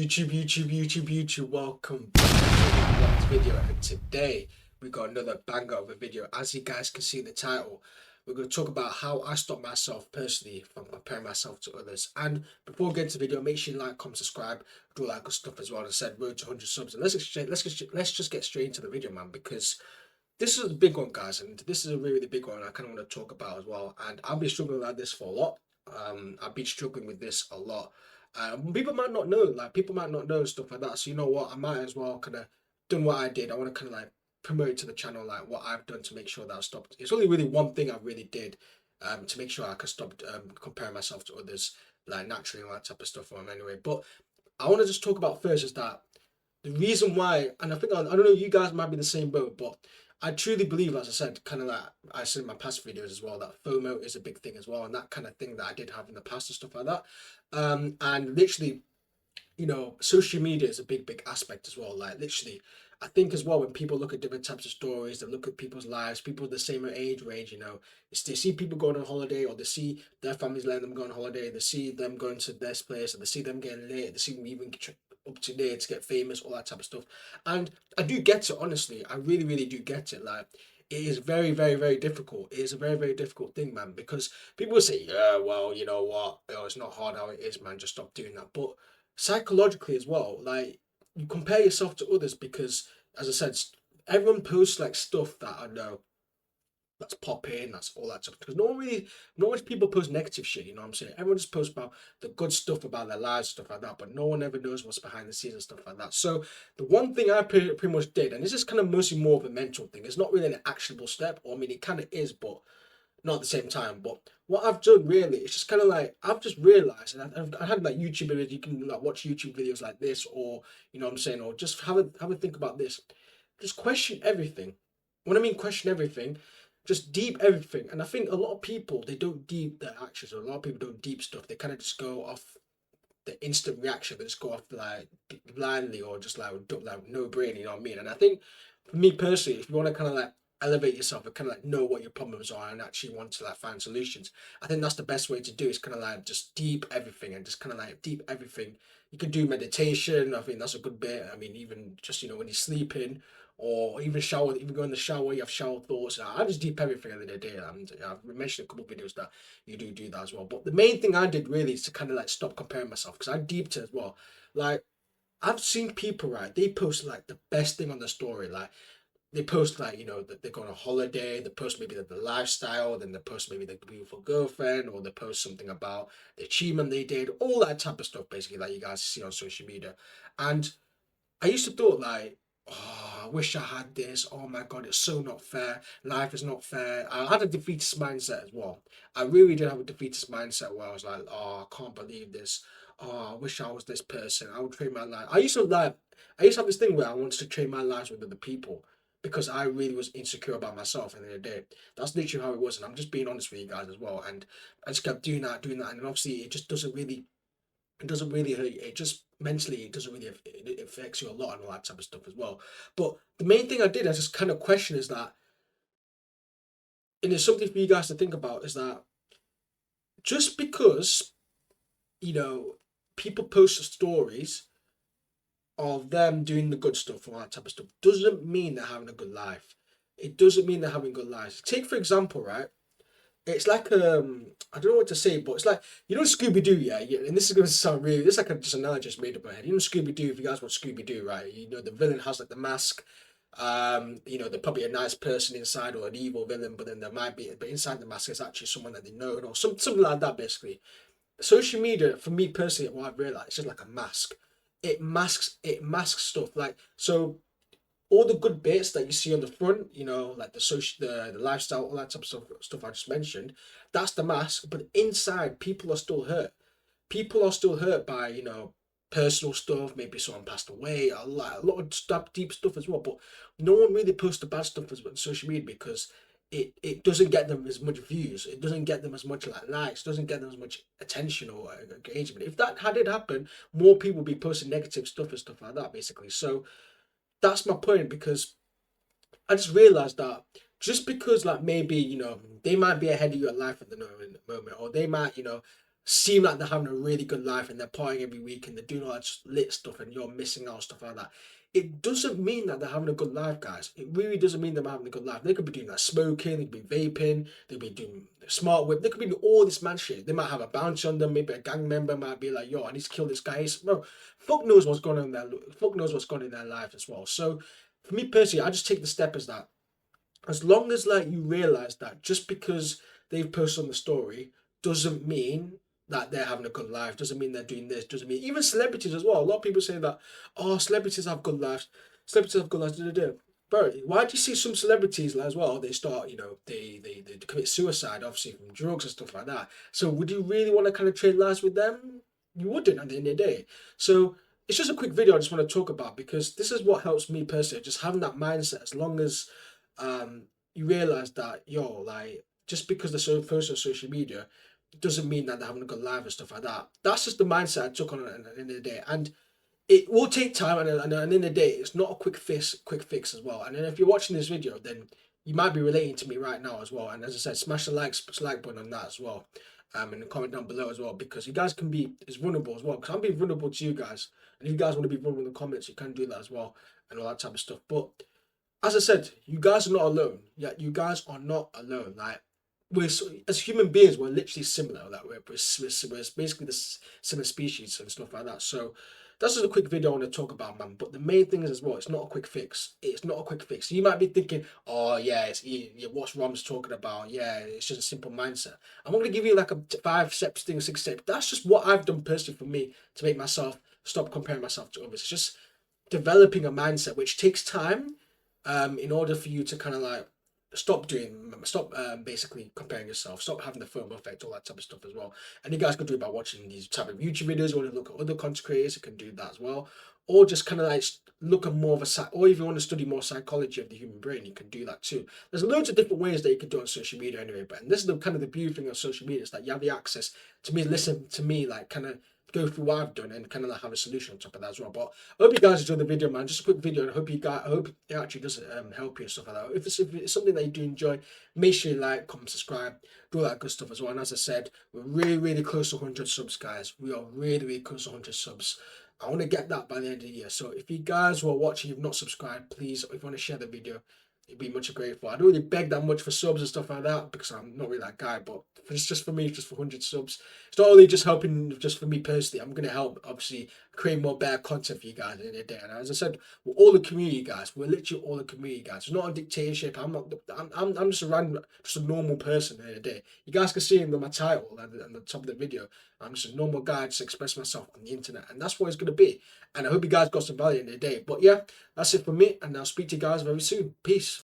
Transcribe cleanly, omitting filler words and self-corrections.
YouTube, welcome back to another video, and today we got another banger of a video. As you guys can see in the title, we're going to talk about how I stop myself personally from comparing myself to others. And before we get into the video, make sure you like, comment, subscribe, do all that good stuff as well. As I said, road to 100 subs, and let's just get straight into the video, man, because this is a big one, guys, and this is a really big one I kind of want to talk about as well. And I've been struggling like this for a lot. I've been struggling with this a lot. People might not know, people might not know stuff like that. So you know what, I might as well kind of done what I did. I want to kind of like promote it to the channel, like what I've done to make sure that I stopped. It's only really one thing I really did, to make sure I could stop comparing myself to others, like naturally and all that type of stuff. Anyway, but I want to just talk about first is that the reason why, and I don't know, you guys might be the same boat, but I truly believe, as I said, kind of like I said in my past videos as well, that FOMO is a big thing as well, and that kind of thing that I did have in the past and stuff like that. And literally, social media is a big aspect as well. Like literally, I think as well when people look at different types of stories, they look at people's lives, people the same age range, they see people going on holiday, or they see their families letting them go on holiday, they see them going to this place, or they see them getting late, they see them even up to there to get famous, all that type of stuff. And I do get it, honestly. I really do get it. Like, it is very difficult. It is a very difficult thing, man, because people say, yeah, well, you know what, it's not hard how it is, man, just stop doing that. But psychologically as well, like, you compare yourself to others because, as I said, everyone posts like stuff that I know that's popping, that's all that stuff. Because no much people post negative shit, you know what I'm saying? Everyone just posts about the good stuff about their lives, stuff like that, but no one ever knows what's behind the scenes and stuff like that. So the one thing I pretty much did, and this is kind of mostly more of a mental thing, it's not really an actionable step, or I mean, it kind of is, but not at the same time. But what I've done really is just kind of like, I've just realized, and I had like YouTube videos, you can like watch YouTube videos like this, or, you know what I'm saying, or just have a think about this. Just question everything. When I mean question everything, just deep everything. And I think a lot of people, they don't deep their actions, or a lot of people don't deep stuff. They kind of just go off the instant reaction. They just go off like blindly, or just like no brain, you know what I mean? And I think for me personally, if you want to kind of like elevate yourself and kind of like know what your problems are and actually want to like find solutions, I think that's the best way to do, is kind of like just deep everything, and just kind of like deep everything. You could do meditation. I think that's a good bit. I mean, even just, when you're sleeping, or even shower, even go in the shower, you have shower thoughts. I just deep everything at the end of the day. And I've mentioned a couple of videos that you do that as well. But the main thing I did really is to kind of like stop comparing myself, because I deeped it as well. Like, I've seen people, right, they post like the best thing on the story. Like, they post like, that they go on a holiday, they post maybe the lifestyle, then they post maybe the beautiful girlfriend, or they post something about the achievement they did, all that type of stuff basically that you guys see on social media. And I used to thought like, oh, I wish I had this. Oh my God, it's so not fair. Life is not fair. I had a defeatist mindset as well. I really did have a defeatist mindset where I was like, oh, I can't believe this. Oh, I wish I was this person. I would trade my life. I used to have this thing where I wanted to trade my lives with other people, because I really was insecure about myself at the end of the day. That's literally how it was. And I'm just being honest with you guys as well. And I just kept doing that. And then obviously it doesn't really hurt you. It just mentally, it doesn't really, it affects you a lot and all that type of stuff as well. But the main thing I did, I just kind of question is that, and it's something for you guys to think about, is that just because, you know, people post stories of them doing the good stuff and all that type of stuff, doesn't mean they're having a good life. It doesn't mean they're having good lives. Take, for example, right? It's like I don't know what to say, but it's like, Scooby Doo, yeah. And this is gonna sound really, this is like just an analogy just made up in my head. Scooby Doo. If you guys watch Scooby Doo, right? The villain has like the mask. They're probably a nice person inside, or an evil villain, but then there might be, but inside the mask is actually someone that they know, or something like that. Basically, social media for me personally, what I've realized, it's just like a mask. It masks stuff, like, so all the good bits that you see on the front, like the social, the lifestyle, all that type of stuff I just mentioned, that's the mask. But inside, people are still hurt. People are still hurt by, personal stuff. Maybe someone passed away. A lot of stuff, deep stuff as well. But no one really posts the bad stuff as well on social media, because it doesn't get them as much views. It doesn't get them as much like likes. Doesn't get them as much attention or engagement. If that had it happen, more people would be posting negative stuff and stuff like that, basically. So that's my point, because I just realized that just because, like, maybe, they might be ahead of you in life at the moment, or they might, seem like they're having a really good life and they're partying every week and they're doing all that lit stuff and you're missing out, stuff like that, it doesn't mean that they're having a good life, guys. It really doesn't mean they're having a good life. They could be doing like smoking, they could be vaping, they could be doing smart whip, they could be doing all this mad shit. They might have a bounty on them, maybe a gang member might be like, yo, I need to kill this guy. Bro, fuck knows what's going on in their fuck knows what's going on in their life as well. So for me personally, I just take the step as that. As long as like you realize that just because they've posted on the story doesn't mean that they're having a good life, doesn't mean they're doing this, doesn't mean even celebrities as well. A lot of people say that, oh, celebrities have good lives, celebrities have good lives. Bro, why do you see some celebrities as well? They start, they commit suicide, obviously from drugs and stuff like that. So would you really want to kind of trade lives with them? You wouldn't at the end of the day. So it's just a quick video I just want to talk about because this is what helps me personally, just having that mindset. As long as you realize that, yo, like, just because they're so first on social media doesn't mean that they're having a good life and stuff like that. That's just the mindset I took on at the end of the day. And it will take time, and at the end of the day, it's not a quick fix as well. And then if you're watching this video, then you might be relating to me right now as well. And as I said, smash the like button on that as well. And comment down below as well, because you guys can be as vulnerable as well. Because I'm being vulnerable to you guys, and if you guys want to be vulnerable in the comments, you can do that as well, and all that type of stuff. But as I said, you guys are not alone. Yeah, you guys are not alone. Like, as human beings, we're literally similar. Like we're basically the similar species and stuff like that. So that's just a quick video I want to talk about, man. But the main thing is as well, it's not a quick fix. It's not a quick fix. You might be thinking, oh yeah, what's Rom's talking about? Yeah, it's just a simple mindset. I'm not gonna give you like a 5 steps thing, 6 steps. That's just what I've done personally for me to make myself stop comparing myself to others. It's just developing a mindset which takes time in order for you to kind of like stop basically comparing yourself, stop having the FOMO effect, all that type of stuff as well. And you guys can do it by watching these type of YouTube videos. You want to look at other content creators, you can do that as well, or just kind of like look at more of or if you want to study more psychology of the human brain, you can do that too. There's loads of different ways that you can do it on social media anyway. But and this is the kind of the beauty thing of social media, is that you have the access to me, listen to me, like kind of go through what I've done and kind of like have a solution on top of that as well. But I hope you guys enjoyed the video, man. Just a quick video, and I hope it actually does help you and stuff like that. If it's something that you do enjoy, make sure you like, comment, subscribe, do all that good stuff as well. And as I said, we're really close to 100 subs, guys. We are really close to 100 subs. I want to get that by the end of the year. So if you guys who are watching, you've not subscribed, please, if you want to share the video, it'd be much grateful. I don't really beg that much for subs and stuff like that because I'm not really that guy, but it's just for me, just for 100 subs. It's not only just helping just for me personally. I'm going to help, obviously, create more better content for you guys in the day. And as I said, we're all the community, guys. We're literally all the community, guys. It's not a dictatorship. I'm just a random, just a normal person in the day. You guys can see in my title and the top of the video, I'm just a normal guy just express myself on the internet. And that's what it's going to be. And I hope you guys got some value in the day. But yeah, that's it for me. And I'll speak to you guys very soon. Peace.